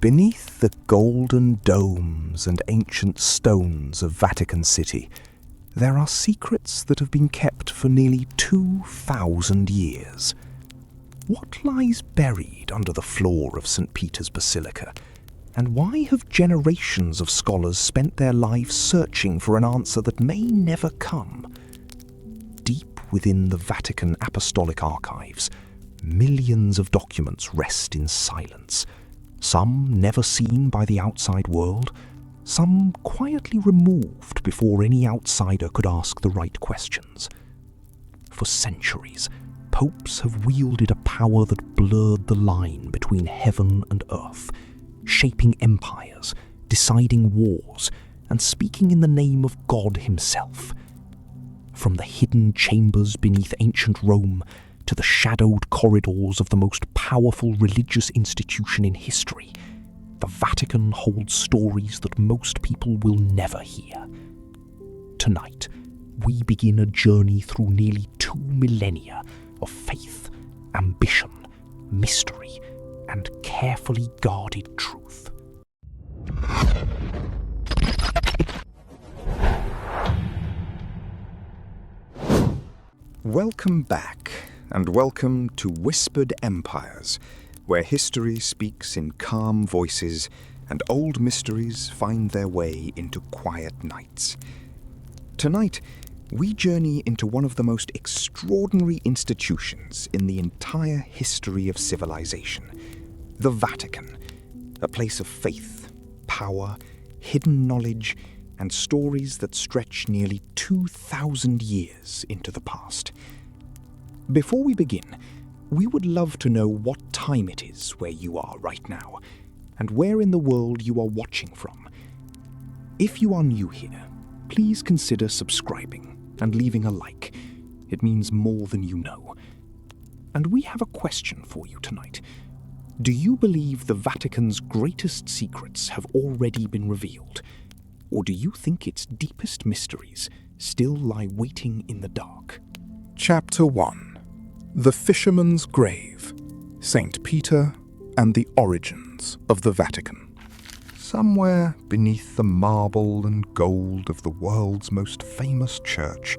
Beneath the golden domes and ancient stones of Vatican City, there are secrets that have been kept for nearly 2,000 years. What lies buried under the floor of St. Peter's Basilica? And why have generations of scholars spent their lives searching for an answer that may never come? Deep within the Vatican Apostolic Archives, millions of documents rest in silence. Some never seen by the outside world, some quietly removed before any outsider could ask the right questions. For centuries, popes have wielded a power that blurred the line between heaven and earth, shaping empires, deciding wars, and speaking in the name of God himself. From the hidden chambers beneath ancient Rome to the shadowed corridors of the most powerful religious institution in history, the Vatican holds stories that most people will never hear. Tonight, we begin a journey through nearly 2 millennia of faith, ambition, mystery, and carefully guarded truth. Welcome back, and welcome to Whispered Empires, where history speaks in calm voices and old mysteries find their way into quiet nights. Tonight, we journey into one of the most extraordinary institutions in the entire history of civilization, the Vatican, a place of faith, power, hidden knowledge, and stories that stretch nearly 2,000 years into the past. Before we begin, we would love to know what time it is where you are right now, and where in the world you are watching from. If you are new here, please consider subscribing and leaving a like. It means more than you know. And we have a question for you tonight. Do you believe the Vatican's greatest secrets have already been revealed? Or do you think its deepest mysteries still lie waiting in the dark? Chapter 1. The Fisherman's Grave, St. Peter and the Origins of the Vatican. Somewhere beneath the marble and gold of the world's most famous church,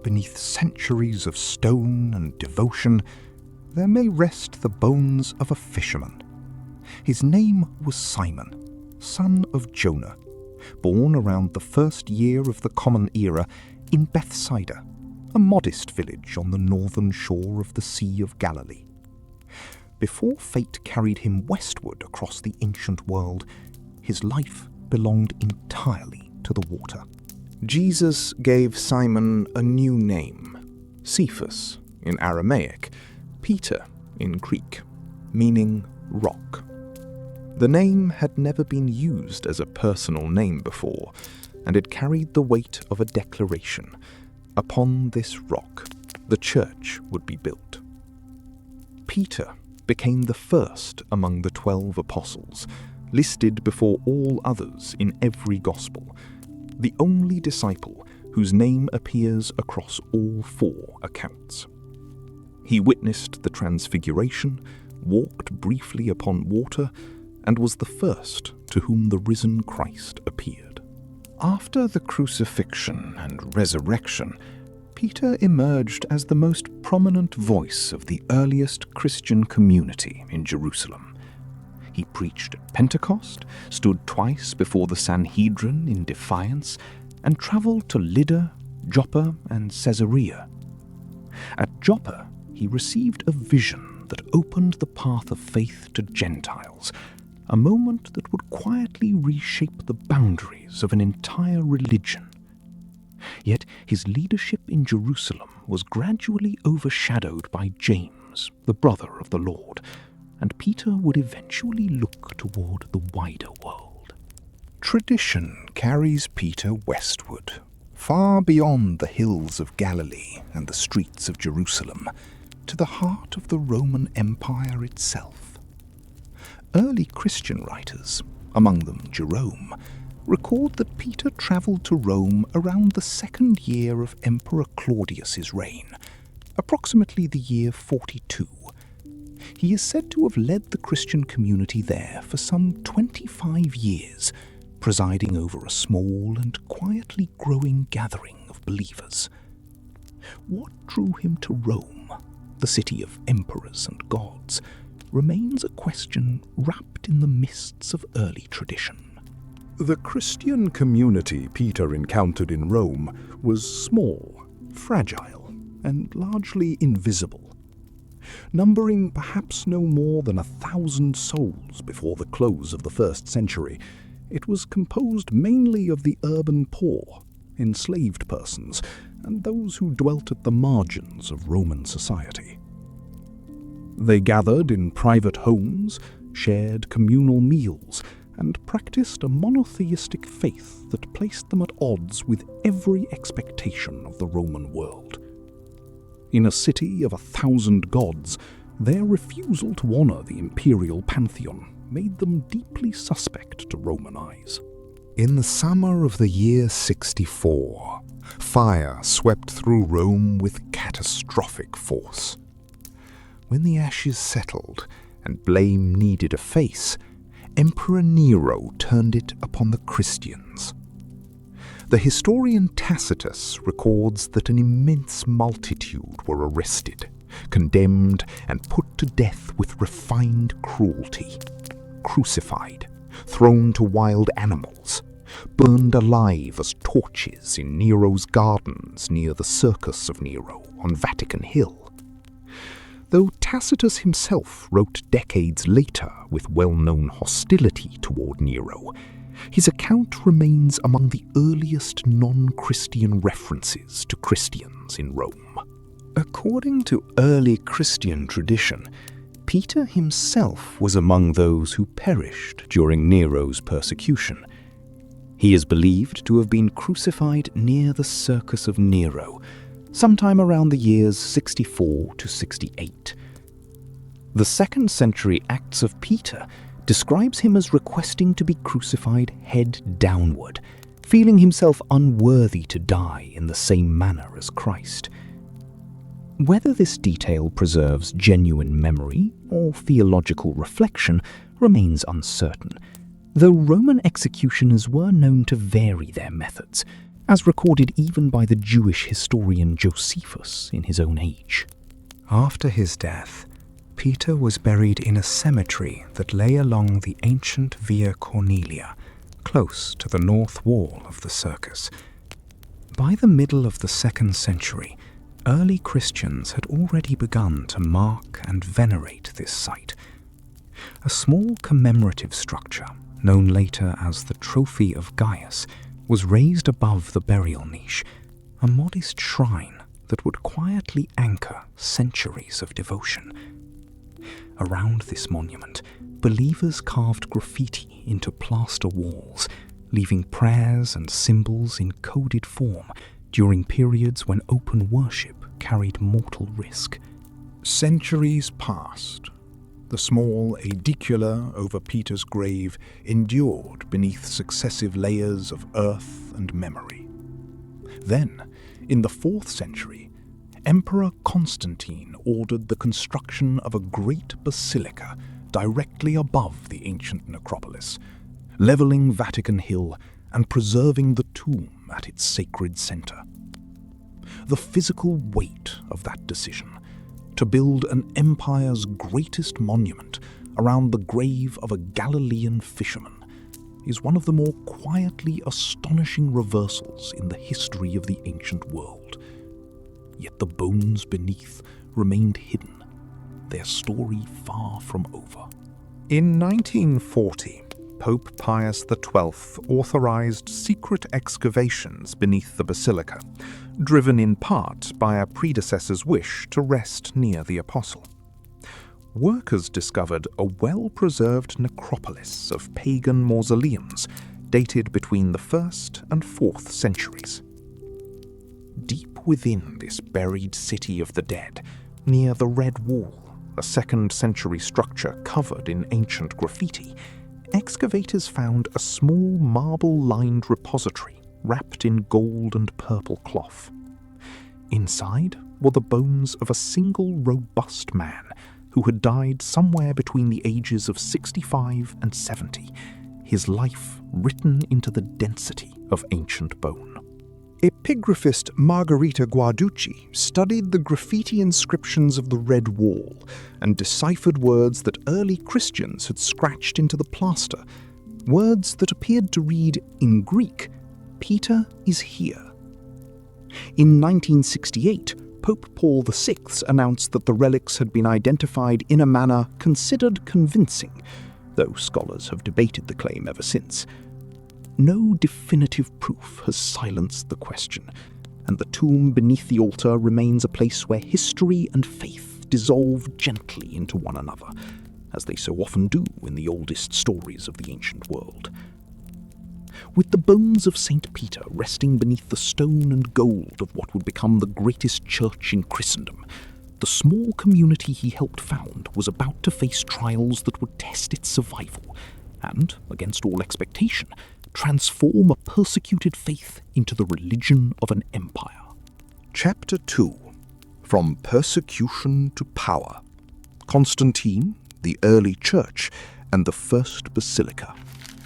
beneath centuries of stone and devotion, there may rest the bones of a fisherman. His name was Simon, son of Jonah, born around the first year of the Common Era in Bethsaida, a modest village on the northern shore of the Sea of Galilee. Before fate carried him westward across the ancient world, his life belonged entirely to the water. Jesus gave Simon a new name, Cephas in Aramaic, Peter in Greek, meaning rock. The name had never been used as a personal name before, and it carried the weight of a declaration. Upon this rock, the church would be built. Peter became the first among the 12 apostles, listed before all others in every gospel, the only disciple whose name appears across all 4 accounts. He witnessed the Transfiguration, walked briefly upon water, and was the first to whom the risen Christ appeared. After the crucifixion and resurrection, Peter emerged as the most prominent voice of the earliest Christian community in Jerusalem. He preached at Pentecost, stood twice before the Sanhedrin in defiance, and travelled to Lydda, Joppa, and Caesarea. At Joppa, he received a vision that opened the path of faith to Gentiles, a moment that would quietly reshape the boundaries of an entire religion. Yet his leadership in Jerusalem was gradually overshadowed by James, the brother of the Lord, and Peter would eventually look toward the wider world. Tradition carries Peter westward, far beyond the hills of Galilee and the streets of Jerusalem, to the heart of the Roman Empire itself. Early Christian writers, among them Jerome, record that Peter travelled to Rome around the 2nd year of Emperor Claudius's reign, approximately the year 42. He is said to have led the Christian community there for some 25 years, presiding over a small and quietly growing gathering of believers. What drew him to Rome, the city of emperors and gods, remains a question wrapped in the mists of early tradition. The Christian community Peter encountered in Rome was small, fragile, and largely invisible. Numbering perhaps no more than 1,000 souls before the close of the 1st century, it was composed mainly of the urban poor, enslaved persons, and those who dwelt at the margins of Roman society. They gathered in private homes, shared communal meals, and practiced a monotheistic faith that placed them at odds with every expectation of the Roman world. In a city of 1,000 gods, their refusal to honor the imperial pantheon made them deeply suspect to Roman eyes. In the summer of the year 64, fire swept through Rome with catastrophic force. When the ashes settled and blame needed a face, Emperor Nero turned it upon the Christians. The historian Tacitus records that an immense multitude were arrested, condemned, and put to death with refined cruelty, crucified, thrown to wild animals, burned alive as torches in Nero's gardens near the Circus of Nero on Vatican Hill. Though Tacitus himself wrote decades later with well-known hostility toward Nero, his account remains among the earliest non-Christian references to Christians in Rome. According to early Christian tradition, Peter himself was among those who perished during Nero's persecution. He is believed to have been crucified near the Circus of Nero, sometime around the years 64 to 68. The 2nd century Acts of Peter describes him as requesting to be crucified head downward, feeling himself unworthy to die in the same manner as Christ. Whether this detail preserves genuine memory or theological reflection remains uncertain, though Roman executioners were known to vary their methods, as recorded even by the Jewish historian Josephus in his own age. After his death, Peter was buried in a cemetery that lay along the ancient Via Cornelia, close to the north wall of the circus. By the middle of the 2nd century, early Christians had already begun to mark and venerate this site. A small commemorative structure, known later as the Trophy of Gaius, was raised above the burial niche, a modest shrine that would quietly anchor centuries of devotion. Around this monument, believers carved graffiti into plaster walls, leaving prayers and symbols in coded form during periods when open worship carried mortal risk. Centuries passed. The small aedicula over Peter's grave endured beneath successive layers of earth and memory. Then, in the 4th century, Emperor Constantine ordered the construction of a great basilica directly above the ancient necropolis, leveling Vatican Hill and preserving the tomb at its sacred center. The physical weight of that decision, to build an empire's greatest monument around the grave of a Galilean fisherman, is one of the more quietly astonishing reversals in the history of the ancient world. Yet the bones beneath remained hidden, their story far from over. In 1940, Pope Pius XII authorized secret excavations beneath the basilica, driven in part by a predecessor's wish to rest near the apostle. Workers discovered a well-preserved necropolis of pagan mausoleums dated between the 1st and 4th centuries. Deep within this buried city of the dead, near the Red Wall, a 2nd century structure covered in ancient graffiti, excavators found a small marble-lined repository wrapped in gold and purple cloth. Inside were the bones of a single robust man, who had died somewhere between the ages of 65 and 70, his life written into the density of ancient bone. Epigraphist Margherita Guarducci studied the graffiti inscriptions of the Red Wall and deciphered words that early Christians had scratched into the plaster, words that appeared to read, in Greek, "Peter is here." In 1968, Pope Paul VI announced that the relics had been identified in a manner considered convincing, though scholars have debated the claim ever since. No definitive proof has silenced the question, and the tomb beneath the altar remains a place where history and faith dissolve gently into one another, as they so often do in the oldest stories of the ancient world. With the bones of St. Peter resting beneath the stone and gold of what would become the greatest church in Christendom, the small community he helped found was about to face trials that would test its survival and, against all expectation, transform a persecuted faith into the religion of an empire. Chapter 2. From Persecution to Power. Constantine, the Early Church, and the First Basilica.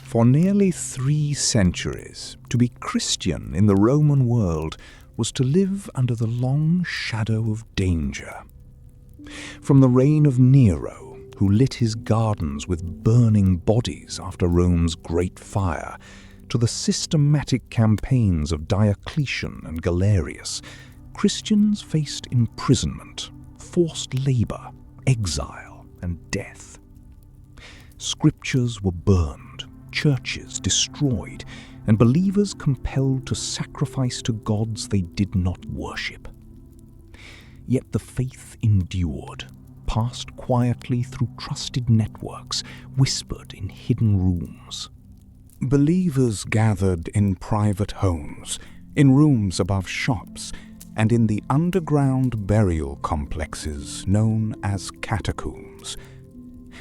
For nearly 3 centuries, to be Christian in the Roman world was to live under the long shadow of danger. From the reign of Nero, who lit his gardens with burning bodies after Rome's Great Fire, to the systematic campaigns of Diocletian and Galerius, Christians faced imprisonment, forced labor, exile, and death. Scriptures were burned, churches destroyed, and believers compelled to sacrifice to gods they did not worship. Yet the faith endured, passed quietly through trusted networks, whispered in hidden rooms. Believers gathered in private homes, in rooms above shops, and in the underground burial complexes known as catacombs.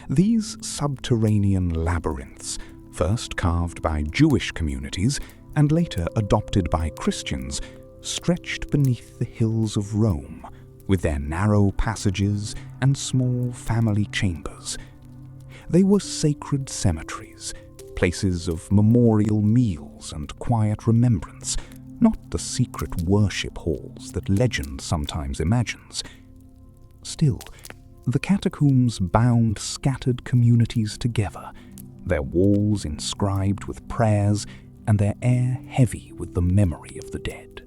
These subterranean labyrinths, first carved by Jewish communities and later adopted by Christians, stretched beneath the hills of Rome, with their narrow passages and small family chambers. They were sacred cemeteries, places of memorial meals and quiet remembrance, not the secret worship halls that legend sometimes imagines. Still, the catacombs bound scattered communities together, their walls inscribed with prayers and their air heavy with the memory of the dead.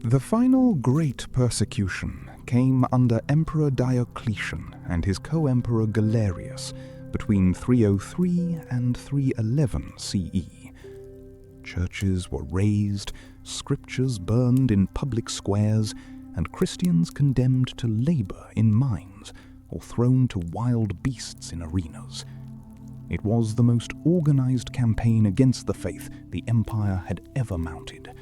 The final great persecution came under Emperor Diocletian and his co-emperor Galerius between 303 and 311 CE. Churches were razed, scriptures burned in public squares, and Christians condemned to labor in mines or thrown to wild beasts in arenas. It was the most organized campaign against the faith the empire had ever mounted.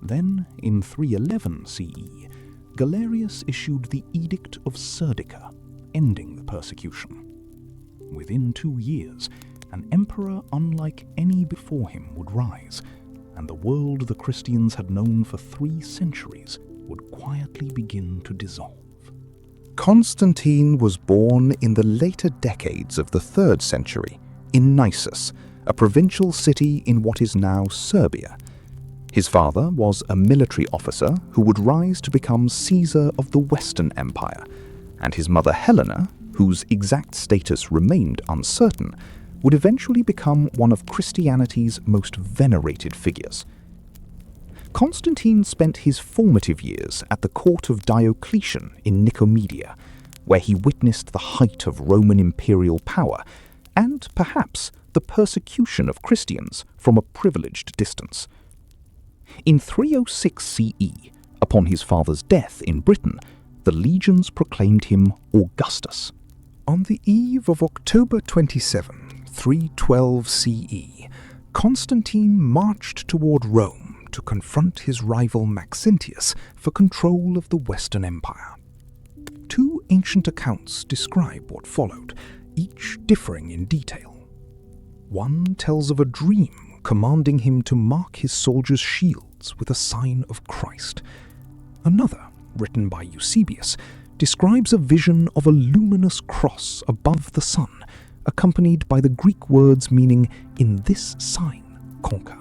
Then, in 311 CE, Galerius issued the Edict of Serdica, ending the persecution. Within 2 years, an emperor unlike any before him would rise, and the world the Christians had known for 3 centuries would quietly begin to dissolve. Constantine was born in the later decades of the 3rd century in Nisus, a provincial city in what is now Serbia. His father was a military officer who would rise to become Caesar of the Western Empire, and his mother Helena, whose exact status remained uncertain, would eventually become one of Christianity's most venerated figures. Constantine spent his formative years at the court of Diocletian in Nicomedia, where he witnessed the height of Roman imperial power and, perhaps, the persecution of Christians from a privileged distance. In 306 CE, upon his father's death in Britain, the legions proclaimed him Augustus. On the eve of October 27, 312 CE, Constantine marched toward Rome to confront his rival Maxentius for control of the Western Empire. 2 ancient accounts describe what followed, each differing in detail. One tells of a dream commanding him to mark his soldiers' shields with a sign of Christ. Another, written by Eusebius, describes a vision of a luminous cross above the sun, accompanied by the Greek words meaning, "In this sign, conquer."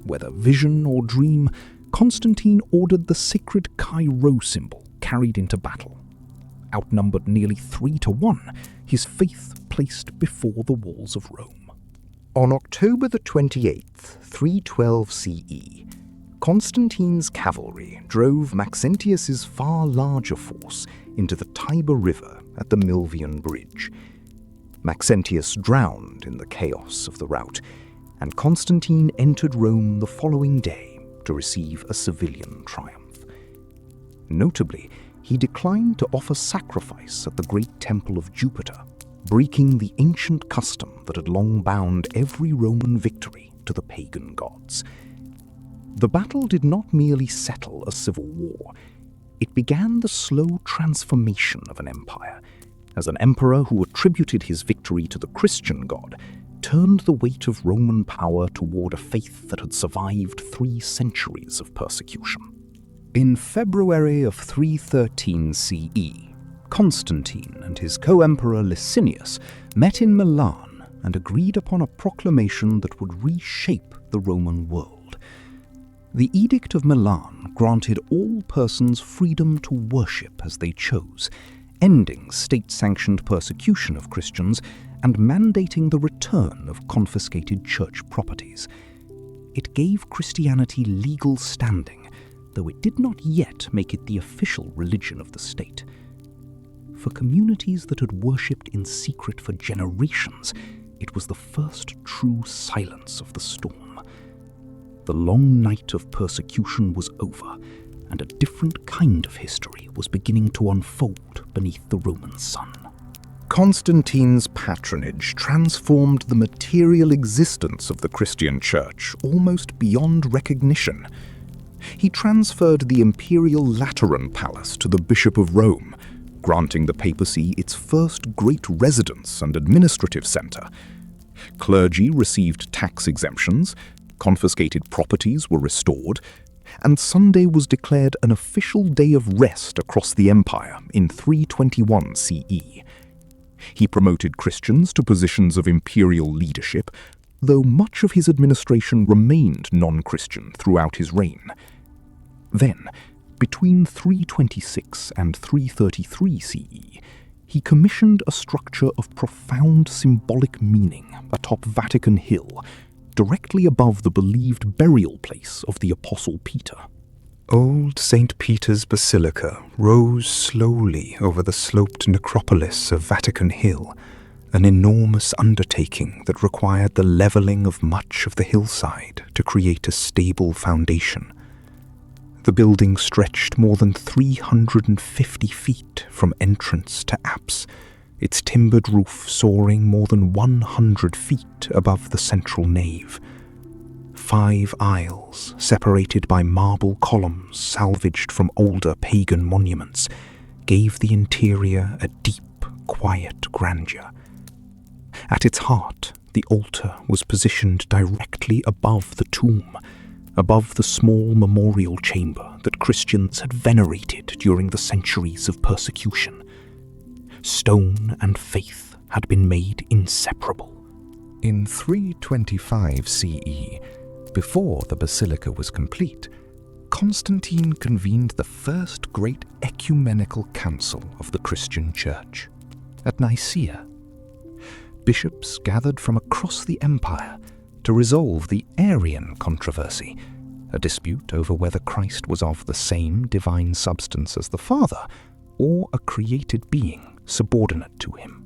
Whether vision or dream, Constantine ordered the sacred Chi-Rho symbol carried into battle. Outnumbered nearly 3-1, his faith placed before the walls of Rome. On October the 28th, 312 CE, Constantine's cavalry drove Maxentius's far larger force into the Tiber River at the Milvian Bridge. Maxentius drowned in the chaos of the rout, and Constantine entered Rome the following day to receive a civilian triumph. Notably, he declined to offer sacrifice at the great temple of Jupiter, breaking the ancient custom that had long bound every Roman victory to the pagan gods. The battle did not merely settle a civil war. It began the slow transformation of an empire, as an emperor who attributed his victory to the Christian god turned the weight of Roman power toward a faith that had survived 3 centuries of persecution. In February of 313 CE, Constantine and his co-emperor Licinius met in Milan and agreed upon a proclamation that would reshape the Roman world. The Edict of Milan granted all persons freedom to worship as they chose, ending state-sanctioned persecution of Christians and mandating the return of confiscated church properties. It gave Christianity legal standing, though it did not yet make it the official religion of the state. For communities that had worshipped in secret for generations, it was the first true silence of the storm. The long night of persecution was over, and a different kind of history was beginning to unfold beneath the Roman sun. Constantine's patronage transformed the material existence of the Christian Church almost beyond recognition. He transferred the imperial Lateran palace to the Bishop of Rome, granting the papacy its first great residence and administrative centre. Clergy received tax exemptions, confiscated properties were restored, and Sunday was declared an official day of rest across the empire in 321 CE. He promoted Christians to positions of imperial leadership, though much of his administration remained non-Christian throughout his reign. Then, between 326 and 333 CE, he commissioned a structure of profound symbolic meaning atop Vatican Hill, directly above the believed burial place of the Apostle Peter. Old St. Peter's Basilica rose slowly over the sloped necropolis of Vatican Hill, an enormous undertaking that required the levelling of much of the hillside to create a stable foundation. The building stretched more than 350 feet from entrance to apse, its timbered roof soaring more than 100 feet above the central nave. 5 aisles, separated by marble columns salvaged from older pagan monuments, gave the interior a deep, quiet grandeur. At its heart, the altar was positioned directly above the tomb, above the small memorial chamber that Christians had venerated during the centuries of persecution. Stone and faith had been made inseparable. In 325 CE, before the basilica was complete, Constantine convened the first great ecumenical council of the Christian Church at Nicaea. Bishops gathered from across the empire to resolve the Arian controversy, a dispute over whether Christ was of the same divine substance as the Father, or a created being subordinate to him.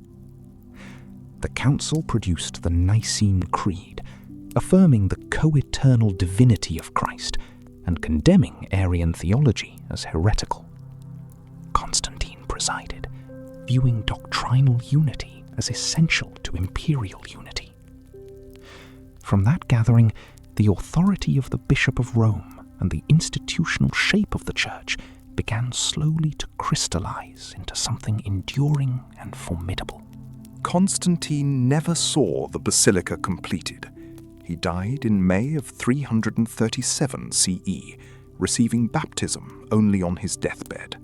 The council produced the Nicene Creed, affirming the co-eternal divinity of Christ and condemning Arian theology as heretical. Constantine presided, viewing doctrinal unity as essential to imperial unity. From that gathering, the authority of the Bishop of Rome and the institutional shape of the Church began slowly to crystallize into something enduring and formidable. Constantine never saw the basilica completed. He died in May of 337 CE, receiving baptism only on his deathbed.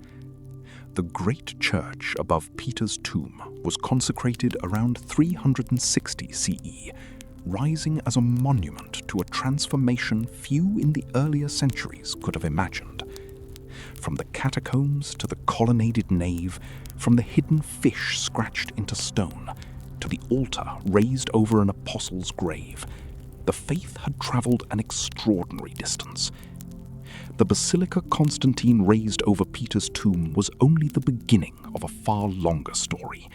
The great church above Peter's tomb was consecrated around 360 CE, rising as a monument to a transformation few in the earlier centuries could have imagined. From the catacombs to the colonnaded nave, from the hidden fish scratched into stone, to the altar raised over an apostle's grave, the faith had travelled an extraordinary distance. The Basilica Constantine raised over Peter's tomb was only the beginning of a far longer story,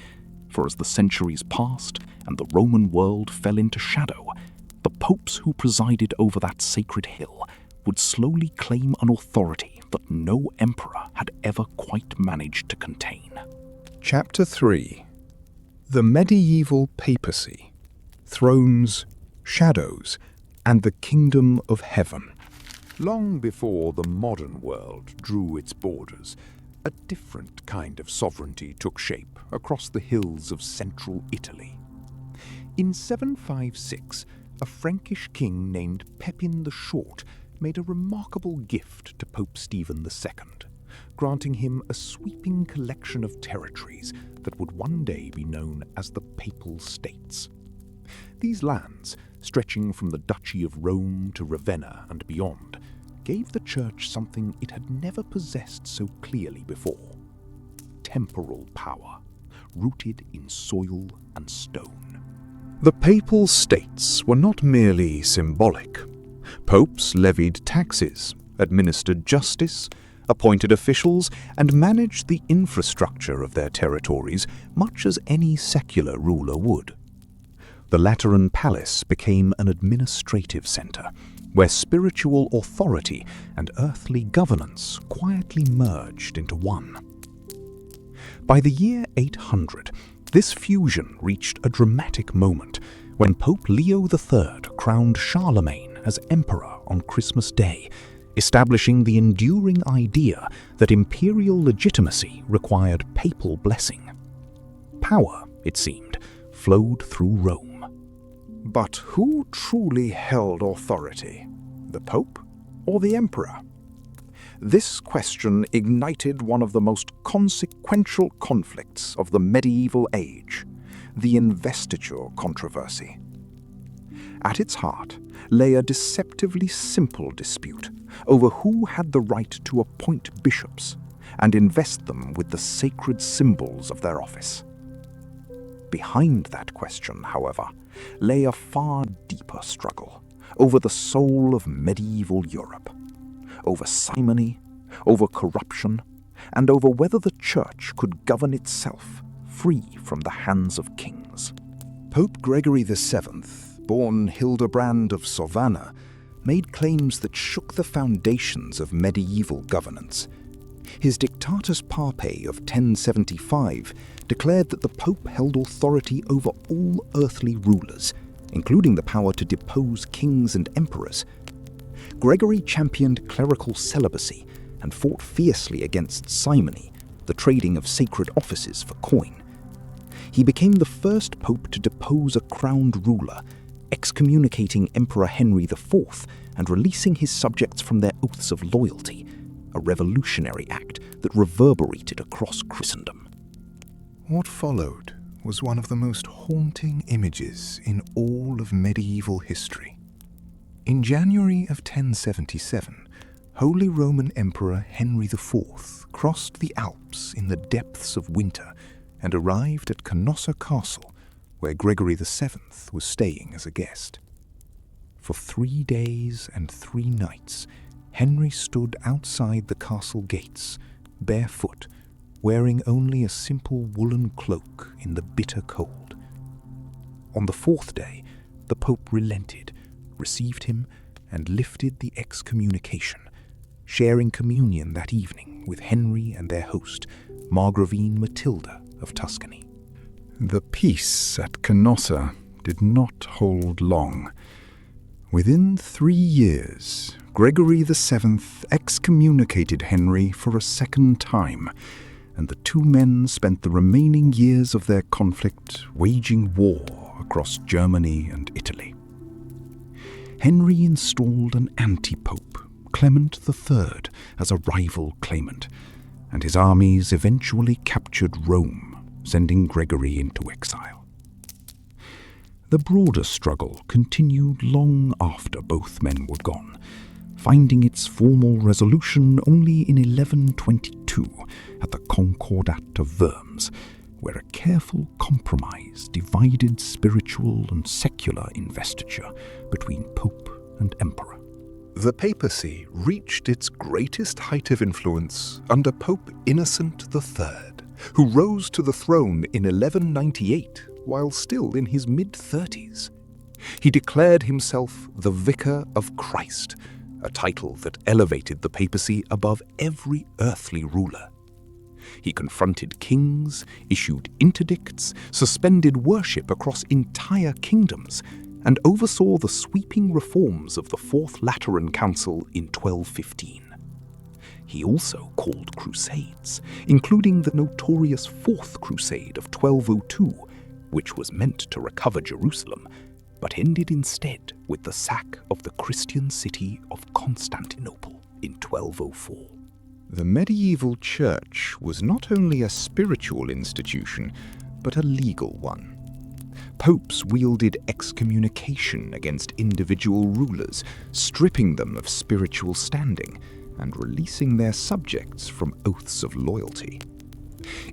for as the centuries passed and the Roman world fell into shadow, the popes who presided over that sacred hill would slowly claim an authority that no emperor had ever quite managed to contain. Chapter 3. The Medieval Papacy, Thrones, Shadows, and the Kingdom of Heaven. Long before the modern world drew its borders, a different kind of sovereignty took shape across the hills of central Italy. In 756, a Frankish king named Pepin the Short made a remarkable gift to Pope Stephen II, granting him a sweeping collection of territories that would one day be known as the Papal States. These lands, stretching from the Duchy of Rome to Ravenna and beyond, gave the Church something it had never possessed so clearly before: temporal power, rooted in soil and stone. The Papal States were not merely symbolic. Popes levied taxes, administered justice, appointed officials, and managed the infrastructure of their territories much as any secular ruler would. The Lateran Palace became an administrative centre, where spiritual authority and earthly governance quietly merged into one. By the year 800, this fusion reached a dramatic moment when Pope Leo III crowned Charlemagne as emperor on Christmas Day, establishing the enduring idea that imperial legitimacy required papal blessing. Power, it seemed, flowed through Rome. But who truly held authority? The Pope or the Emperor? This question ignited one of the most consequential conflicts of the medieval age, the investiture controversy. At its heart lay a deceptively simple dispute over who had the right to appoint bishops and invest them with the sacred symbols of their office. Behind that question, however, lay a far deeper struggle over the soul of medieval Europe, over simony, over corruption, and over whether the Church could govern itself free from the hands of kings. Pope Gregory VII, born Hildebrand of Sovana, made claims that shook the foundations of medieval governance. His Dictatus Papae of 1075 declared that the Pope held authority over all earthly rulers, including the power to depose kings and emperors. Gregory championed clerical celibacy and fought fiercely against simony, the trading of sacred offices for coin. He became the first pope to depose a crowned ruler, excommunicating Emperor Henry IV and releasing his subjects from their oaths of loyalty, a revolutionary act that reverberated across Christendom. What followed was one of the most haunting images in all of medieval history. In January of 1077, Holy Roman Emperor Henry IV crossed the Alps in the depths of winter and arrived at Canossa Castle, where Gregory VII was staying as a guest. For 3 days and 3 nights, Henry stood outside the castle gates, barefoot, wearing only a simple woolen cloak in the bitter cold. On the 4th day, the Pope relented, received him, and lifted the excommunication, sharing communion that evening with Henry and their host, Margravine Matilda of Tuscany. The peace at Canossa did not hold long. Within 3 years, Gregory VII excommunicated Henry for a second time, and the two men spent the remaining years of their conflict waging war across Germany and Italy. Henry installed an anti-pope, Clement III, as a rival claimant, and his armies eventually captured Rome, sending Gregory into exile. The broader struggle continued long after both men were gone, finding its formal resolution only in 1122 at the Concordat of Worms, where a careful compromise divided spiritual and secular investiture between Pope and Emperor. The papacy reached its greatest height of influence under Pope Innocent III, who rose to the throne in 1198 while still in his mid-30s. He declared himself the Vicar of Christ, a title that elevated the papacy above every earthly ruler. He confronted kings, issued interdicts, suspended worship across entire kingdoms, and oversaw the sweeping reforms of the Fourth Lateran Council in 1215. He also called crusades, including the notorious Fourth Crusade of 1202, which was meant to recover Jerusalem, but ended instead with the sack of the Christian city of Constantinople in 1204. The medieval church was not only a spiritual institution, but a legal one. Popes wielded excommunication against individual rulers, stripping them of spiritual standing and releasing their subjects from oaths of loyalty.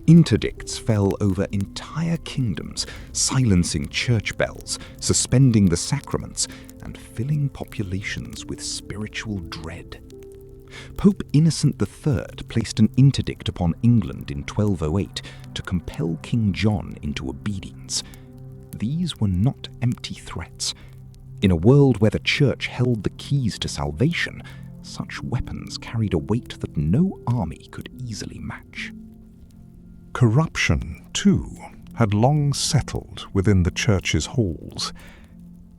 Interdicts fell over entire kingdoms, silencing church bells, suspending the sacraments, and filling populations with spiritual dread. Pope Innocent III placed an interdict upon England in 1208 to compel King John into obedience. These were not empty threats. In a world where the Church held the keys to salvation, such weapons carried a weight that no army could easily match. Corruption, too, had long settled within the Church's halls.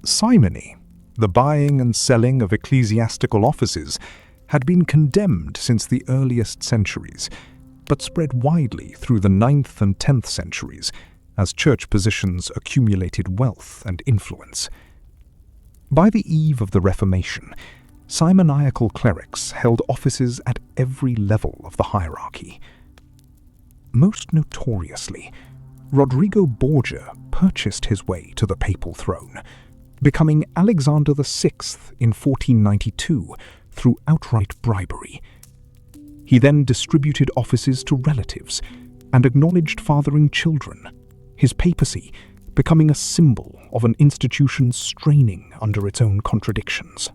Simony, the buying and selling of ecclesiastical offices, had been condemned since the earliest centuries, but spread widely through the 9th and 10th centuries as church positions accumulated wealth and influence. By the eve of the Reformation, simoniacal clerics held offices at every level of the hierarchy. Most notoriously, Rodrigo Borgia purchased his way to the papal throne, becoming Alexander VI in 1492 through outright bribery. He then distributed offices to relatives and acknowledged fathering children, his papacy becoming a symbol of an institution straining under its own contradictions.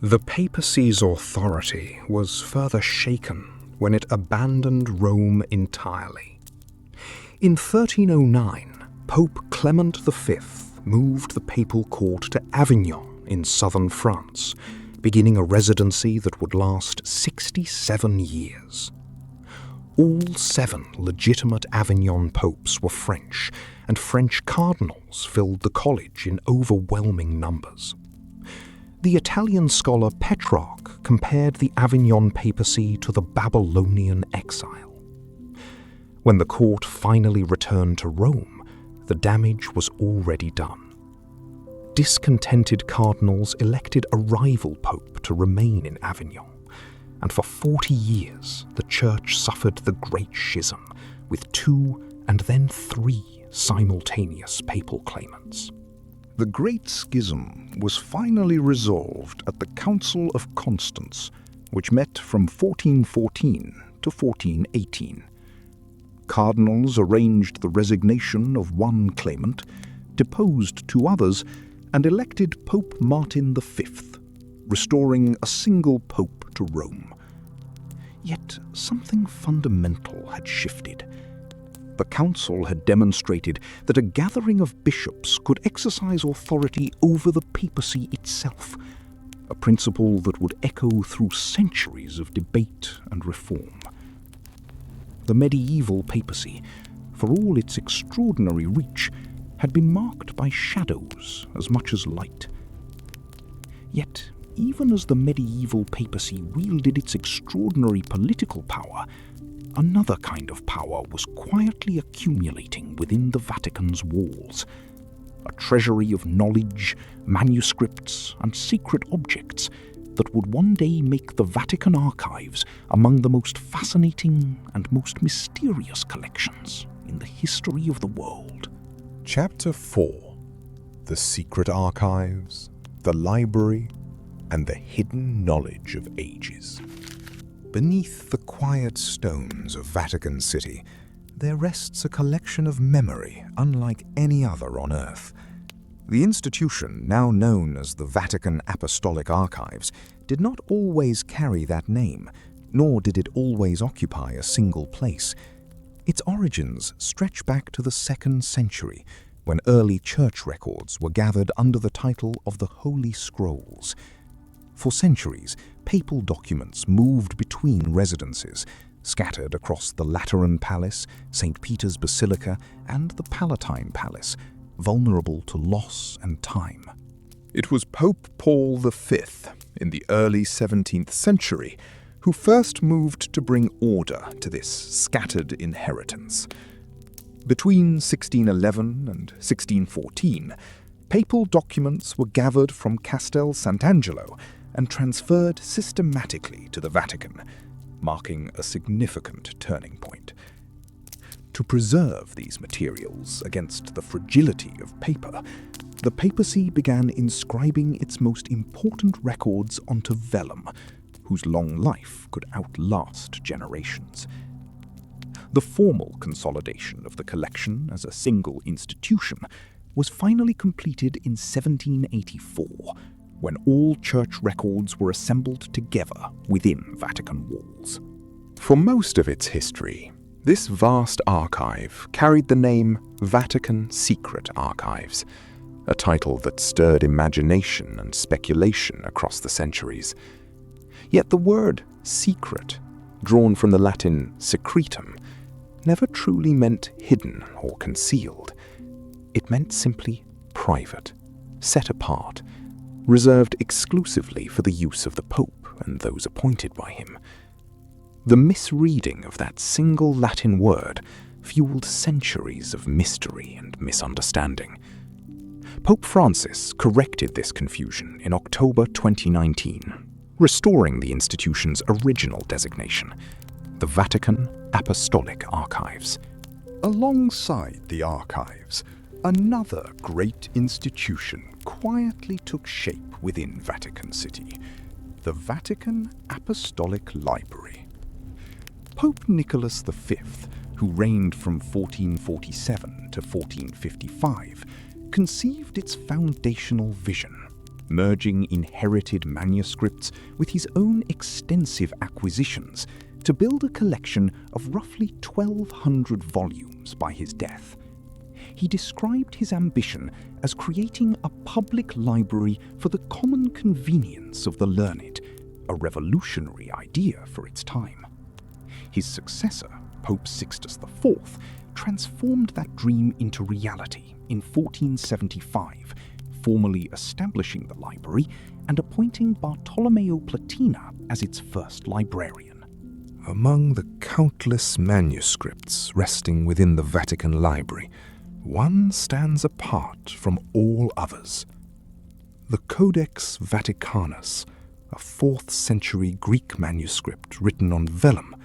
The papacy's authority was further shaken when it abandoned Rome entirely. In 1309, Pope Clement V moved the papal court to Avignon in southern France, beginning a residency that would last 67 years. All 7 legitimate Avignon popes were French, and French cardinals filled the college in overwhelming numbers. The Italian scholar Petrarch compared the Avignon papacy to the Babylonian exile. When the court finally returned to Rome, the damage was already done. Discontented cardinals elected a rival pope to remain in Avignon, and for 40 years the Church suffered the Great Schism, with 2 and then 3 simultaneous papal claimants. The Great Schism was finally resolved at the Council of Constance, which met from 1414 to 1418. Cardinals arranged the resignation of one claimant, deposed 2 others, and elected Pope Martin V, restoring a single pope to Rome. Yet something fundamental had shifted. The council had demonstrated that a gathering of bishops could exercise authority over the papacy itself, a principle that would echo through centuries of debate and reform. The medieval papacy, for all its extraordinary reach, had been marked by shadows as much as light. Yet, even as the medieval papacy wielded its extraordinary political power, another kind of power was quietly accumulating within the Vatican's walls. A treasury of knowledge, manuscripts, and secret objects that would one day make the Vatican Archives among the most fascinating and most mysterious collections in the history of the world. Chapter 4: The Secret Archives, the Library, and the Hidden Knowledge of Ages. Beneath the quiet stones of Vatican City, there rests a collection of memory unlike any other on Earth. The institution, now known as the Vatican Apostolic Archives, did not always carry that name, nor did it always occupy a single place. Its origins stretch back to the 2nd century, when early church records were gathered under the title of the Holy Scrolls. For centuries, papal documents moved between residences, scattered across the Lateran Palace, St. Peter's Basilica, and the Palatine Palace, vulnerable to loss and time. It was Pope Paul V, in the early 17th century, who first moved to bring order to this scattered inheritance. Between 1611 and 1614, papal documents were gathered from Castel Sant'Angelo and transferred systematically to the Vatican, marking a significant turning point. To preserve these materials against the fragility of paper, the papacy began inscribing its most important records onto vellum, whose long life could outlast generations. The formal consolidation of the collection as a single institution was finally completed in 1784, when all church records were assembled together within Vatican walls. For most of its history, this vast archive carried the name Vatican Secret Archives, a title that stirred imagination and speculation across the centuries. Yet the word secret, drawn from the Latin secretum, never truly meant hidden or concealed. It meant simply private, set apart, reserved exclusively for the use of the Pope and those appointed by him. The misreading of that single Latin word fueled centuries of mystery and misunderstanding. Pope Francis corrected this confusion in October 2019, restoring the institution's original designation, the Vatican Apostolic Archives. Alongside the archives, another great institution quietly took shape within Vatican City, the Vatican Apostolic Library. Pope Nicholas V, who reigned from 1447 to 1455, conceived its foundational vision, merging inherited manuscripts with his own extensive acquisitions to build a collection of roughly 1,200 volumes by his death. He described his ambition as creating a public library for the common convenience of the learned, a revolutionary idea for its time. His successor, Pope Sixtus IV, transformed that dream into reality in 1475, formally establishing the library and appointing Bartolomeo Platina as its first librarian. Among the countless manuscripts resting within the Vatican Library, one stands apart from all others. The Codex Vaticanus, a 4th century Greek manuscript written on vellum,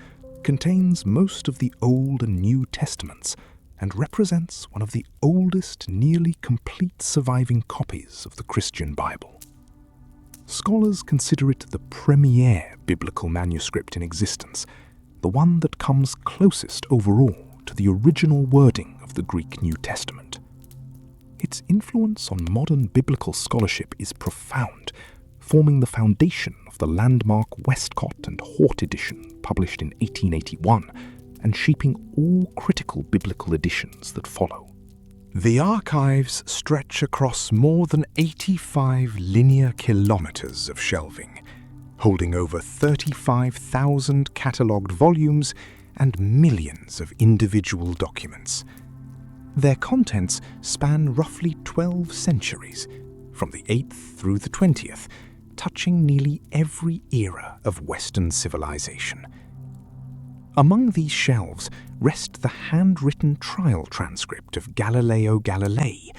contains most of the Old and New Testaments and represents one of the oldest nearly complete surviving copies of the Christian Bible. Scholars consider it the premier biblical manuscript in existence, the one that comes closest overall to the original wording of the Greek New Testament. Its influence on modern biblical scholarship is profound, forming the foundation of the landmark Westcott and Hort edition published in 1881 and shaping all critical biblical editions that follow. The archives stretch across more than 85 linear kilometers of shelving, holding over 35,000 catalogued volumes and millions of individual documents. Their contents span roughly 12 centuries, from the 8th through the 20th, touching nearly every era of Western civilization. Among these shelves rest the handwritten trial transcript of Galileo Galilei,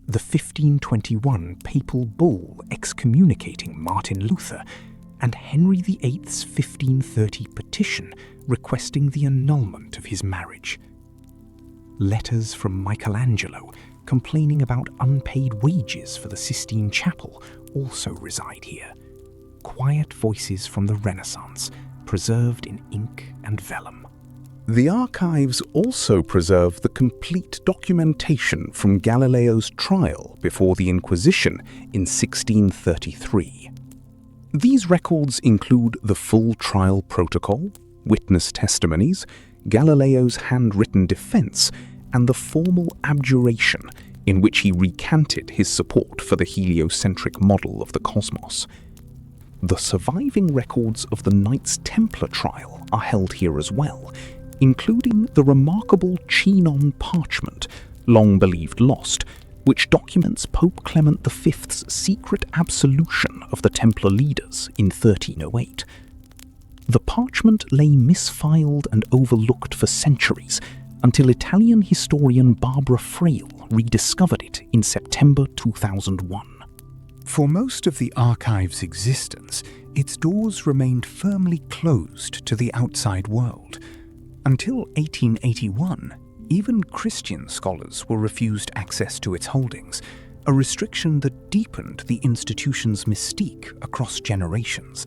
the 1521 papal bull excommunicating Martin Luther, and Henry VIII's 1530 petition requesting the annulment of his marriage. Letters from Michelangelo complaining about unpaid wages for the Sistine Chapel also reside here. Quiet voices from the Renaissance, preserved in ink and vellum. The archives also preserve the complete documentation from Galileo's trial before the Inquisition in 1633. These records include the full trial protocol, witness testimonies, Galileo's handwritten defense, and the formal abjuration in which he recanted his support for the heliocentric model of the cosmos. The surviving records of the Knights Templar trial are held here as well, including the remarkable Chinon parchment, long believed lost, which documents Pope Clement V's secret absolution of the Templar leaders in 1308. The parchment lay misfiled and overlooked for centuries, until Italian historian Barbara Frail rediscovered it in September 2001. For most of the archive's existence, its doors remained firmly closed to the outside world. Until 1881, even Christian scholars were refused access to its holdings, a restriction that deepened the institution's mystique across generations.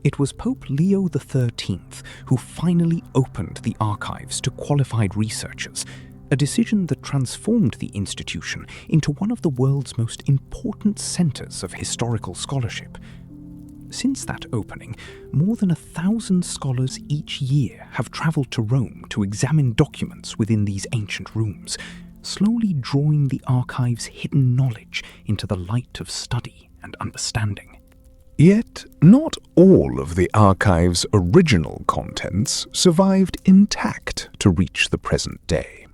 It was Pope Leo XIII who finally opened the archives to qualified researchers, a decision that transformed the institution into one of the world's most important centers of historical scholarship. Since that opening, more than 1,000 scholars each year have traveled to Rome to examine documents within these ancient rooms, slowly drawing the archive's hidden knowledge into the light of study and understanding. Yet, not all of the archive's original contents survived intact to reach the present day.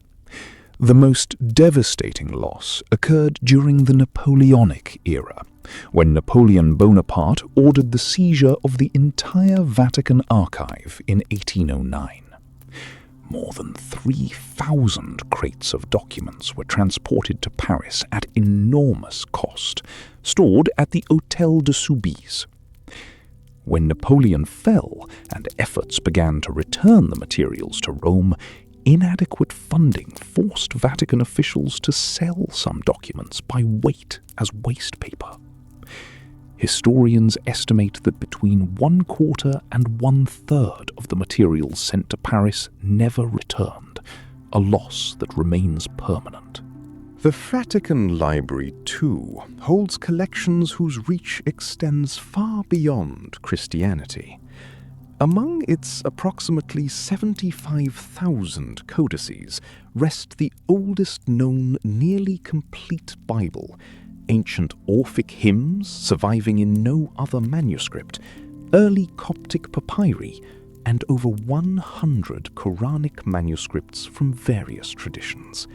The most devastating loss occurred during the Napoleonic era, when Napoleon Bonaparte ordered the seizure of the entire Vatican archive in 1809. More than 3,000 crates of documents were transported to Paris at enormous cost, stored at the Hôtel de Soubise. When Napoleon fell and efforts began to return the materials to Rome, inadequate funding forced Vatican officials to sell some documents by weight as waste paper. Historians estimate that between 1/4 and 1/3 of the materials sent to Paris never returned, a loss that remains permanent. The Vatican Library, too, holds collections whose reach extends far beyond Christianity. Among its approximately 75,000 codices rest the oldest known nearly complete Bible, ancient Orphic hymns surviving in no other manuscript, early Coptic papyri, and over 100 Quranic manuscripts from various traditions.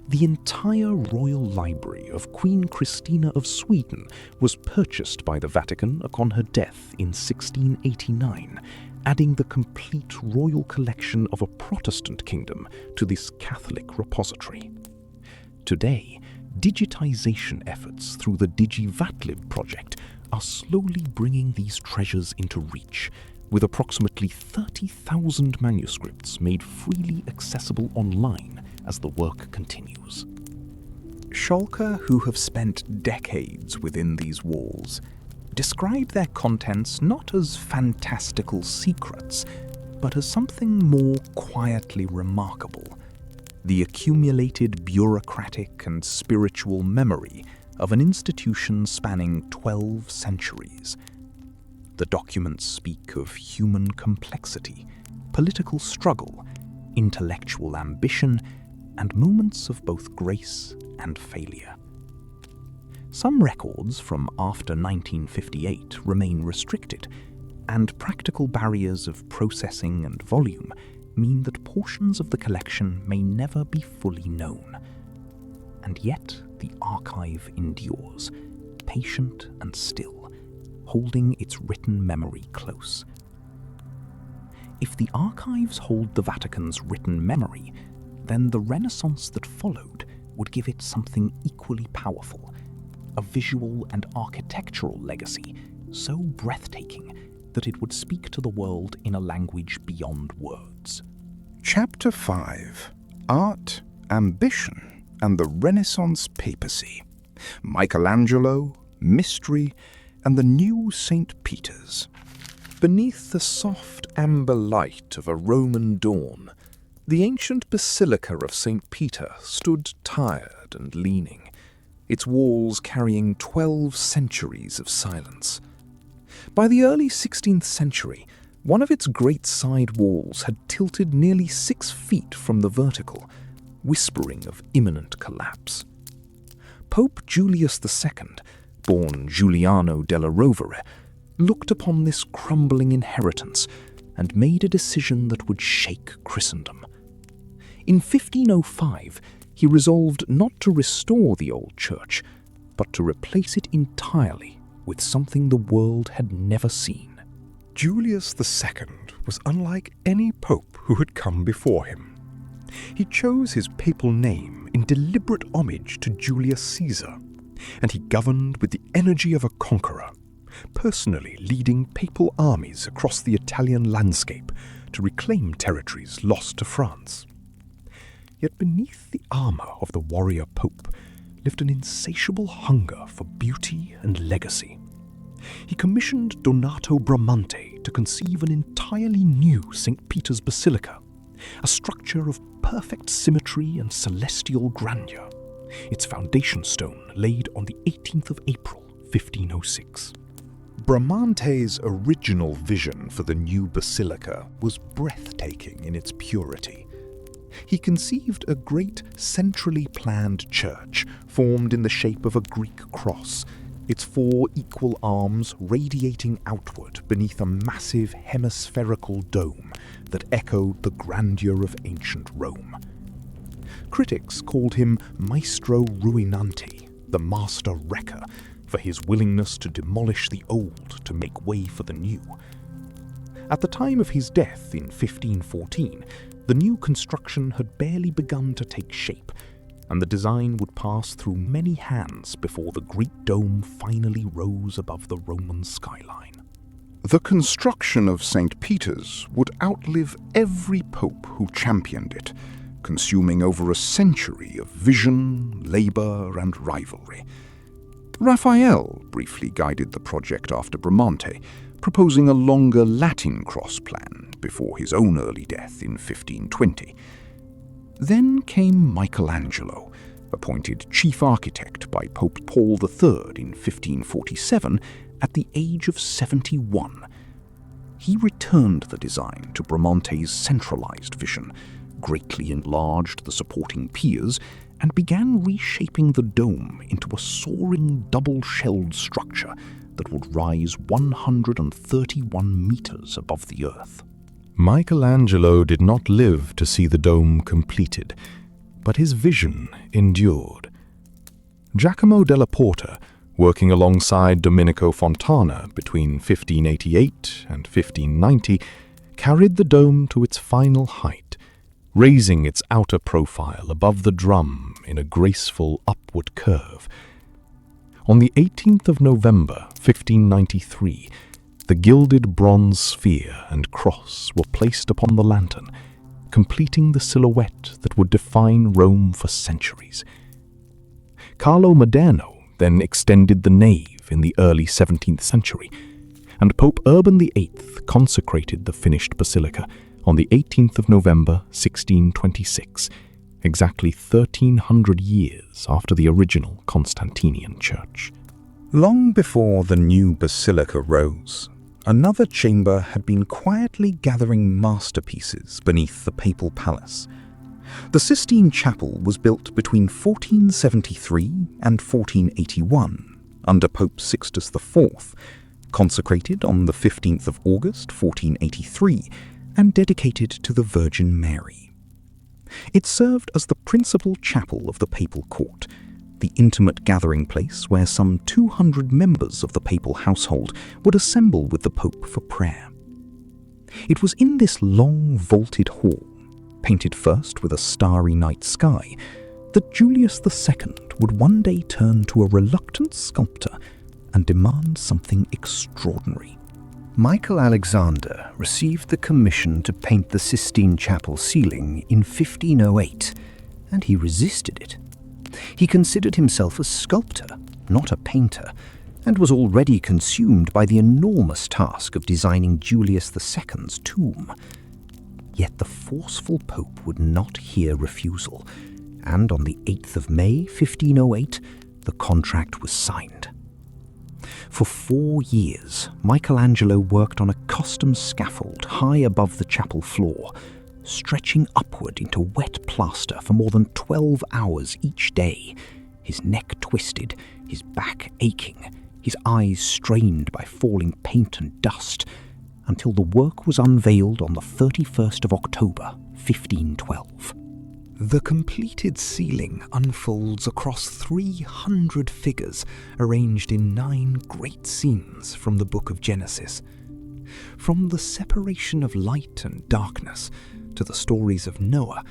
The entire royal library of Queen Christina of Sweden was purchased by the Vatican upon her death in 1689, adding the complete royal collection of a Protestant kingdom to this Catholic repository. Today, digitization efforts through the DigiVatlib project are slowly bringing these treasures into reach, with approximately 30,000 manuscripts made freely accessible online as the work continues. Scholker, who have spent decades within these walls, describe their contents not as fantastical secrets, but as something more quietly remarkable: the accumulated bureaucratic and spiritual memory of an institution spanning 12 centuries. The documents speak of human complexity, political struggle, intellectual ambition, and moments of both grace and failure. Some records from after 1958 remain restricted, and practical barriers of processing and volume mean that portions of the collection may never be fully known. And yet the archive endures, patient and still, holding its written memory close. If the archives hold the Vatican's written memory, then the Renaissance that followed would give it something equally powerful: a visual and architectural legacy so breathtaking that it would speak to the world in a language beyond words. Chapter 5: Art, Ambition, and the Renaissance Papacy. Michelangelo, Mystery, and the New St. Peter's. Beneath the soft amber light of a Roman dawn, the ancient Basilica of St. Peter stood tired and leaning, its walls carrying 12 centuries of silence. By the early 16th century, one of its great side walls had tilted nearly 6 feet from the vertical, whispering of imminent collapse. Pope Julius II, born Giuliano della Rovere, looked upon this crumbling inheritance and made a decision that would shake Christendom. In 1505, he resolved not to restore the old church, but to replace it entirely with something the world had never seen. Julius II was unlike any pope who had come before him. He chose his papal name in deliberate homage to Julius Caesar, and he governed with the energy of a conqueror, personally leading papal armies across the Italian landscape to reclaim territories lost to France. Yet beneath the armor of the warrior pope lived an insatiable hunger for beauty and legacy. He commissioned Donato Bramante to conceive an entirely new St. Peter's Basilica, a structure of perfect symmetry and celestial grandeur, its foundation stone laid on the 18th of April, 1506. Bramante's original vision for the new basilica was breathtaking in its purity. He conceived a great centrally planned church formed in the shape of a Greek cross, its 4 equal arms radiating outward beneath a massive hemispherical dome that echoed the grandeur of ancient Rome. Critics called him Maestro Ruinante, the master wrecker, for his willingness to demolish the old to make way for the new. At the time of his death in 1514, the new construction had barely begun to take shape, and the design would pass through many hands before the great dome finally rose above the Roman skyline. The construction of St. Peter's would outlive every pope who championed it, consuming over a century of vision, labor, and rivalry. Raphael briefly guided the project after Bramante, proposing a longer Latin cross plan before his own early death in 1520. Then came Michelangelo, appointed chief architect by Pope Paul III in 1547 at the age of 71. He returned the design to Bramante's centralized vision, greatly enlarged the supporting piers, and began reshaping the dome into a soaring double-shelled structure that would rise 131 meters above the earth. Michelangelo did not live to see the dome completed, but his vision endured. Giacomo della Porta, working alongside Domenico Fontana between 1588 and 1590, carried the dome to its final height, raising its outer profile above the drum in a graceful upward curve. On the 18th of November, 1593, the gilded bronze sphere and cross were placed upon the lantern, completing the silhouette that would define Rome for centuries. Carlo Maderno then extended the nave in the early 17th century, and Pope Urban VIII consecrated the finished basilica on the 18th of November, 1626, exactly 1,300 years after the original Constantinian church. Long before the new basilica rose, another chamber had been quietly gathering masterpieces beneath the papal palace. The Sistine Chapel was built between 1473 and 1481 under Pope Sixtus IV, consecrated on the 15th of August 1483 and dedicated to the Virgin Mary. It served as the principal chapel of the papal court, the intimate gathering place where some 200 members of the papal household would assemble with the Pope for prayer. It was in this long vaulted hall, painted first with a starry night sky, that Julius II would one day turn to a reluctant sculptor and demands something extraordinary. Michael Alexander received the commission to paint the Sistine Chapel ceiling in 1508, and he resisted it. He considered himself a sculptor, not a painter, and was already consumed by the enormous task of designing Julius II's tomb. Yet the forceful Pope would not hear refusal, and on the 8th of May 1508, the contract was signed. For 4 years, Michelangelo worked on a custom scaffold high above the chapel floor, stretching upward into wet plaster for more than 12 hours each day, his neck twisted, his back aching, his eyes strained by falling paint and dust, until the work was unveiled on the 31st of October, 1512. The completed ceiling unfolds across 300 figures arranged in 9 great scenes from the Book of Genesis. From the separation of light and darkness to the stories of Noah,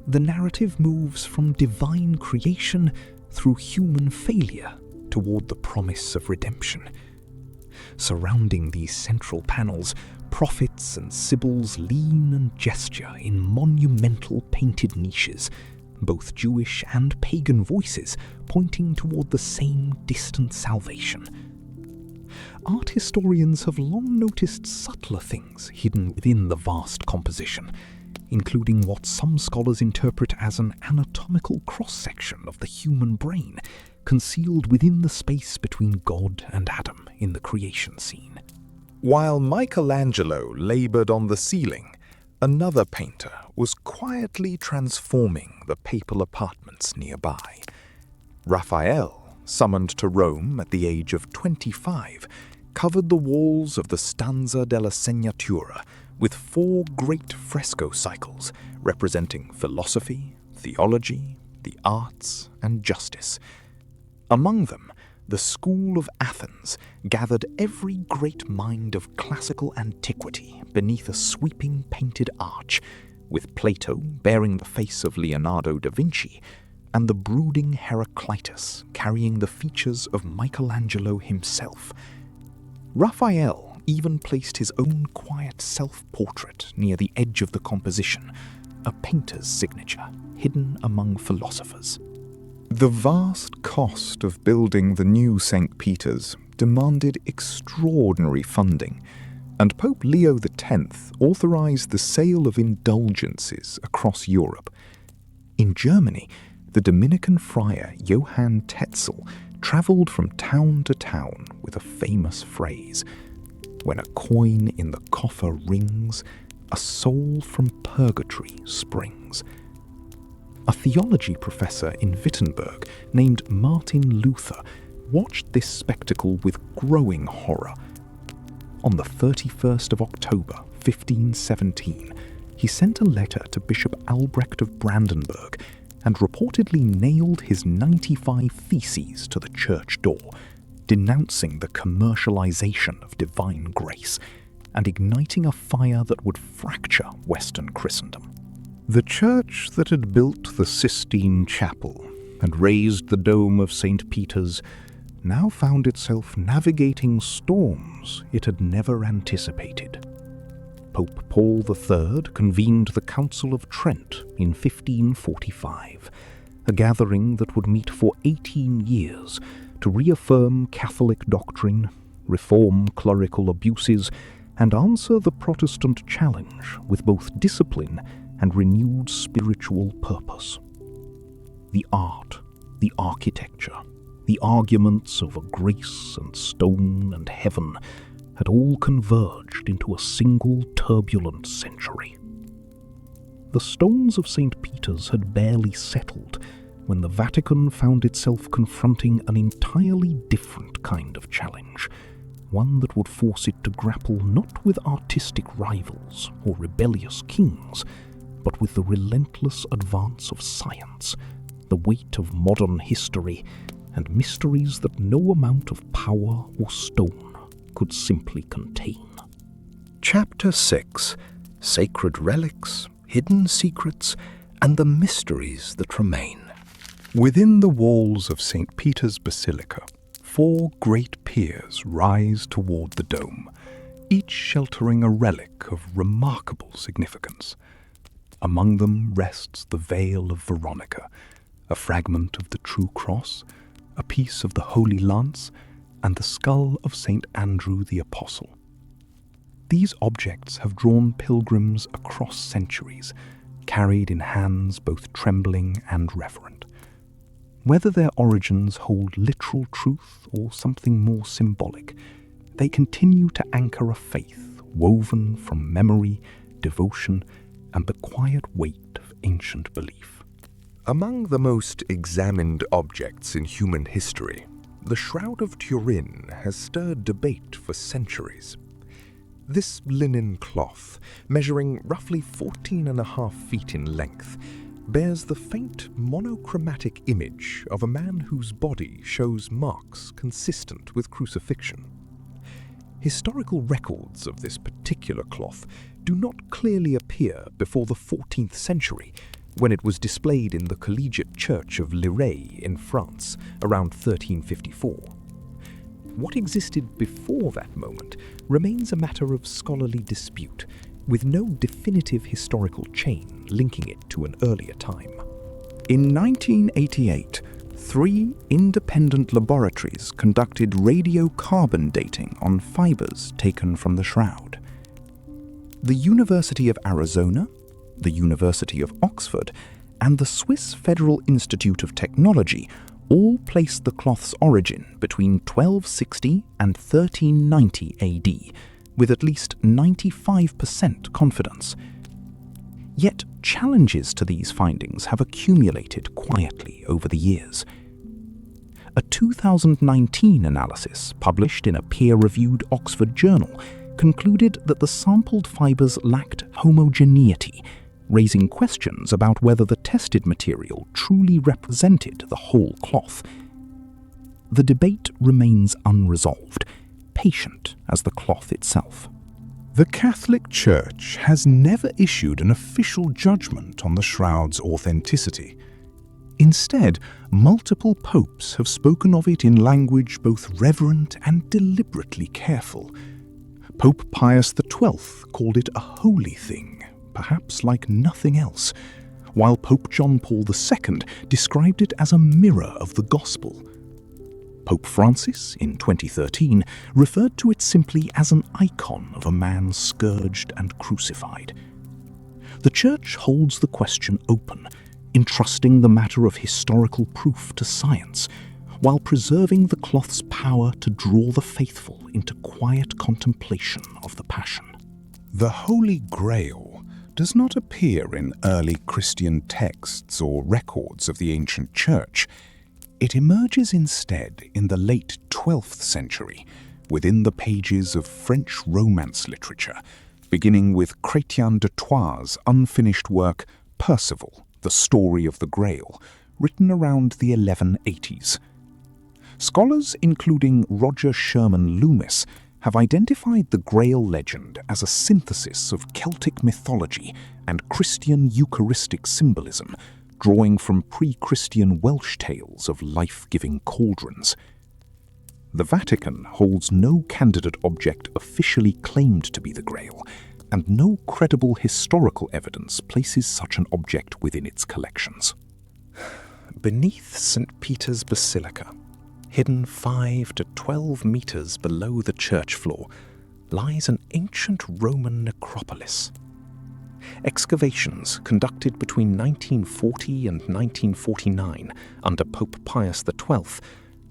the narrative moves from divine creation through human failure toward the promise of redemption. Surrounding these central panels, prophets and sibyls lean and gesture in monumental painted niches, both Jewish and pagan voices pointing toward the same distant salvation. Art historians have long noticed subtler things hidden within the vast composition, including what some scholars interpret as an anatomical cross-section of the human brain, concealed within the space between God and Adam in the creation scene. While Michelangelo labored on the ceiling, another painter was quietly transforming the papal apartments nearby. Raphael, summoned to Rome at the age of 25, covered the walls of the Stanza della Segnatura with 4 great fresco cycles representing philosophy, theology, the arts, and justice. Among them, the School of Athens gathered every great mind of classical antiquity beneath a sweeping painted arch, with Plato bearing the face of Leonardo da Vinci, and the brooding Heraclitus carrying the features of Michelangelo himself. Raphael even placed his own quiet self-portrait near the edge of the composition, a painter's signature hidden among philosophers. The vast cost of building the new St. Peter's demanded extraordinary funding, and Pope Leo X authorized the sale of indulgences across Europe. In Germany, the Dominican friar Johann Tetzel traveled from town to town with a famous phrase: "When a coin in the coffer rings, a soul from purgatory springs." A theology professor in Wittenberg named Martin Luther watched this spectacle with growing horror. On the 31st of October, 1517, he sent a letter to Bishop Albrecht of Brandenburg and reportedly nailed his 95 theses to the church door, denouncing the commercialization of divine grace and igniting a fire that would fracture Western Christendom. The church that had built the Sistine Chapel and raised the dome of St. Peter's now found itself navigating storms it had never anticipated. Pope Paul III convened the Council of Trent in 1545, a gathering that would meet for 18 years to reaffirm Catholic doctrine, reform clerical abuses, and answer the Protestant challenge with both discipline and renewed spiritual purpose. The art, the architecture, the arguments over grace and stone and heaven had all converged into a single turbulent century. The stones of St. Peter's had barely settled when the Vatican found itself confronting an entirely different kind of challenge, one that would force it to grapple not with artistic rivals or rebellious kings, but with the relentless advance of science, the weight of modern history, and mysteries that no amount of power or stone could simply contain. Chapter 6: Sacred Relics, Hidden Secrets, and the Mysteries that Remain. Within the walls of St. Peter's Basilica, 4 great piers rise toward the dome, each sheltering a relic of remarkable significance. Among them rests the Veil of Veronica, a fragment of the True Cross, a piece of the Holy Lance, and the skull of St. Andrew the Apostle. These objects have drawn pilgrims across centuries, carried in hands both trembling and reverent. Whether their origins hold literal truth or something more symbolic, they continue to anchor a faith woven from memory, devotion, and the quiet weight of ancient belief. Among the most examined objects in human history, the Shroud of Turin has stirred debate for centuries. This linen cloth, measuring roughly 14.5 feet in length, bears the faint monochromatic image of a man whose body shows marks consistent with crucifixion. Historical records of this particular cloth do not clearly appear before the 14th century, when it was displayed in the Collegiate Church of Liray in France around 1354. What existed before that moment remains a matter of scholarly dispute, with no definitive historical chain linking it to an earlier time. In 1988, 3 independent laboratories conducted radiocarbon dating on fibers taken from the shroud. The University of Arizona, the University of Oxford, and the Swiss Federal Institute of Technology all placed the cloth's origin between 1260 and 1390 AD, with at least 95% confidence. Yet challenges to these findings have accumulated quietly over the years. A 2019 analysis published in a peer-reviewed Oxford journal concluded that the sampled fibers lacked homogeneity, raising questions about whether the tested material truly represented the whole cloth. The debate remains unresolved, patient as the cloth itself. The Catholic Church has never issued an official judgment on the shroud's authenticity. Instead, multiple popes have spoken of it in language both reverent and deliberately careful. Pope Pius XII called it a holy thing, perhaps like nothing else, while Pope John Paul II described it as a mirror of the gospel. Pope Francis, in 2013, referred to it simply as an icon of a man scourged and crucified. The Church holds the question open, entrusting the matter of historical proof to science, while preserving the cloth's power to draw the faithful into quiet contemplation of the Passion. The Holy Grail does not appear in early Christian texts or records of the ancient Church. It emerges instead in the late 12th century, within the pages of French Romance literature, beginning with Chrétien de Troyes' unfinished work Percival, the Story of the Grail, written around the 1180s. Scholars including Roger Sherman Loomis have identified the Grail legend as a synthesis of Celtic mythology and Christian Eucharistic symbolism, drawing from pre-Christian Welsh tales of life-giving cauldrons. The Vatican holds no candidate object officially claimed to be the Grail, and no credible historical evidence places such an object within its collections. Beneath St. Peter's Basilica, hidden 5 to 12 meters below the church floor, lies an ancient Roman necropolis. Excavations conducted between 1940 and 1949 under Pope Pius XII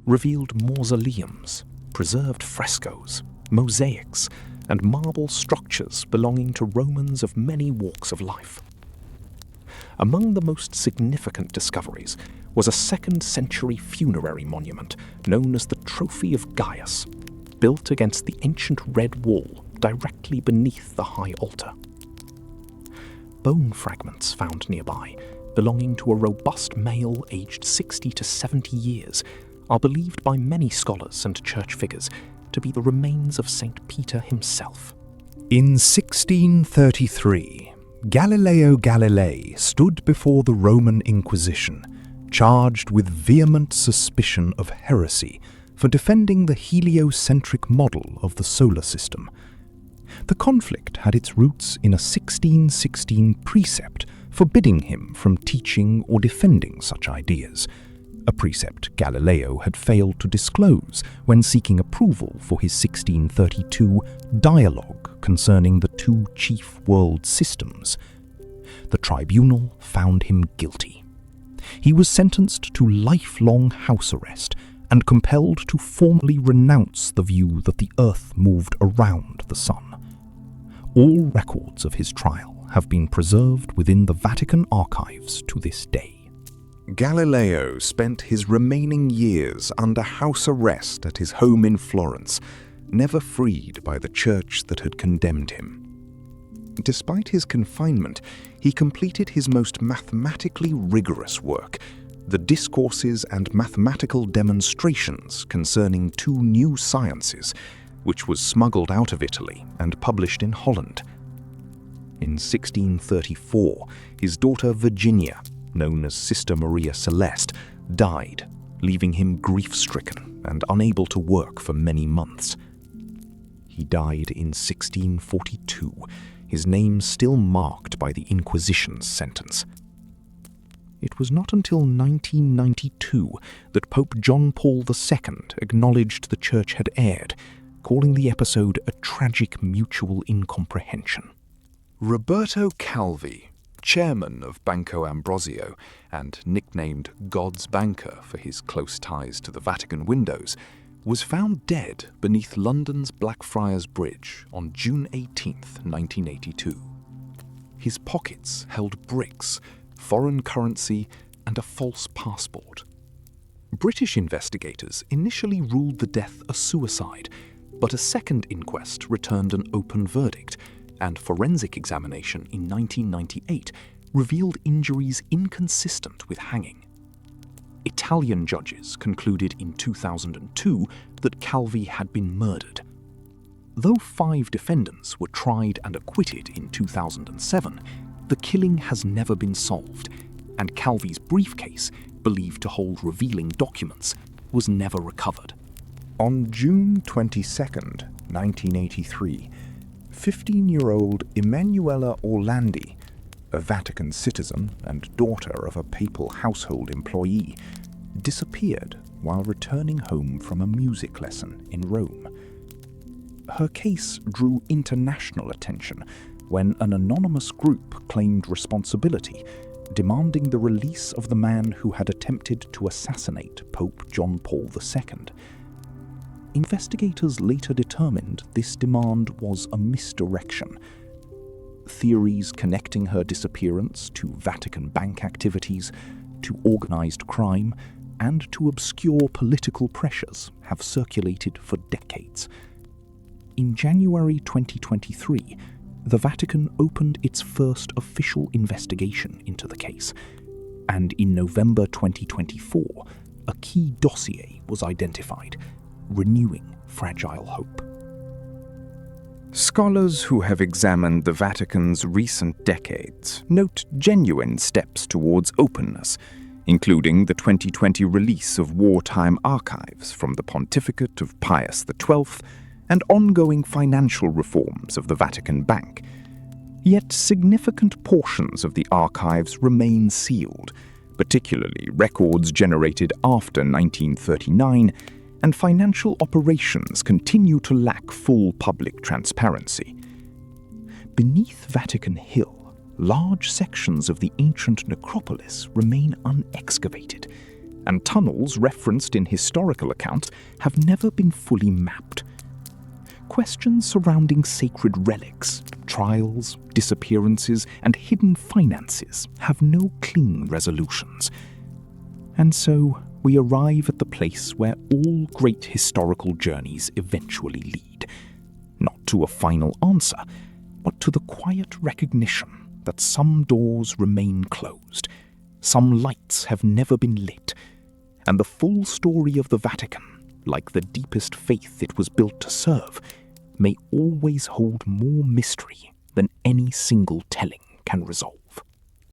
revealed mausoleums, preserved frescoes, mosaics, and marble structures belonging to Romans of many walks of life. Among the most significant discoveries was a 2nd century funerary monument known as the Trophy of Gaius, built against the ancient red wall directly beneath the high altar. Bone fragments found nearby, belonging to a robust male aged 60 to 70 years, are believed by many scholars and church figures to be the remains of St. Peter himself. In 1633, Galileo Galilei stood before the Roman Inquisition, charged with vehement suspicion of heresy for defending the heliocentric model of the solar system. The conflict had its roots in a 1616 precept forbidding him from teaching or defending such ideas, a precept Galileo had failed to disclose when seeking approval for his 1632 dialogue concerning the two chief world systems. The tribunal found him guilty. He was sentenced to lifelong house arrest and compelled to formally renounce the view that the Earth moved around the Sun. All records of his trial have been preserved within the Vatican Archives to this day. Galileo spent his remaining years under house arrest at his home in Florence, never freed by the church that had condemned him. Despite his confinement, he completed his most mathematically rigorous work, the discourses and mathematical demonstrations concerning two new sciences, which was smuggled out of Italy and published in Holland. In 1634, his daughter Virginia, known as Sister Maria Celeste, died, leaving him grief-stricken and unable to work for many months. He died in 1642, his name still marked by the Inquisition's sentence. It was not until 1992 that Pope John Paul II acknowledged the Church had erred, calling the episode a tragic mutual incomprehension. Roberto Calvi, chairman of Banco Ambrosio and nicknamed God's Banker for his close ties to the Vatican windows, was found dead beneath London's Blackfriars Bridge on June 18, 1982. His pockets held bricks, foreign currency, and a false passport. British investigators initially ruled the death a suicide, but a second inquest returned an open verdict, and forensic examination in 1998 revealed injuries inconsistent with hanging. Italian judges concluded in 2002 that Calvi had been murdered. Though 5 defendants were tried and acquitted in 2007, the killing has never been solved, and Calvi's briefcase, believed to hold revealing documents, was never recovered. On June 22, 1983, 15-year-old Emanuela Orlandi, a Vatican citizen and daughter of a papal household employee, disappeared while returning home from a music lesson in Rome. Her case drew international attention when an anonymous group claimed responsibility, demanding the release of the man who had attempted to assassinate Pope John Paul II. Investigators later determined this demand was a misdirection. Theories connecting her disappearance to Vatican bank activities, to organized crime, and to obscure political pressures have circulated for decades. In January 2023, the Vatican opened its first official investigation into the case, and in November 2024, a key dossier was identified, renewing fragile hope. Scholars who have examined the Vatican's recent decades note genuine steps towards openness, including the 2020 release of wartime archives from the pontificate of Pius XII and ongoing financial reforms of the Vatican Bank. Yet significant portions of the archives remain sealed, particularly records generated after 1939, and financial operations continue to lack full public transparency. Beneath Vatican Hill, large sections of the ancient necropolis remain unexcavated, and tunnels referenced in historical accounts have never been fully mapped. Questions surrounding sacred relics, trials, disappearances, and hidden finances have no clean resolutions. And so, we arrive at the place where all great historical journeys eventually lead, not to a final answer, but to the quiet recognition that some doors remain closed, some lights have never been lit, and the full story of the Vatican, like the deepest faith it was built to serve, may always hold more mystery than any single telling can resolve.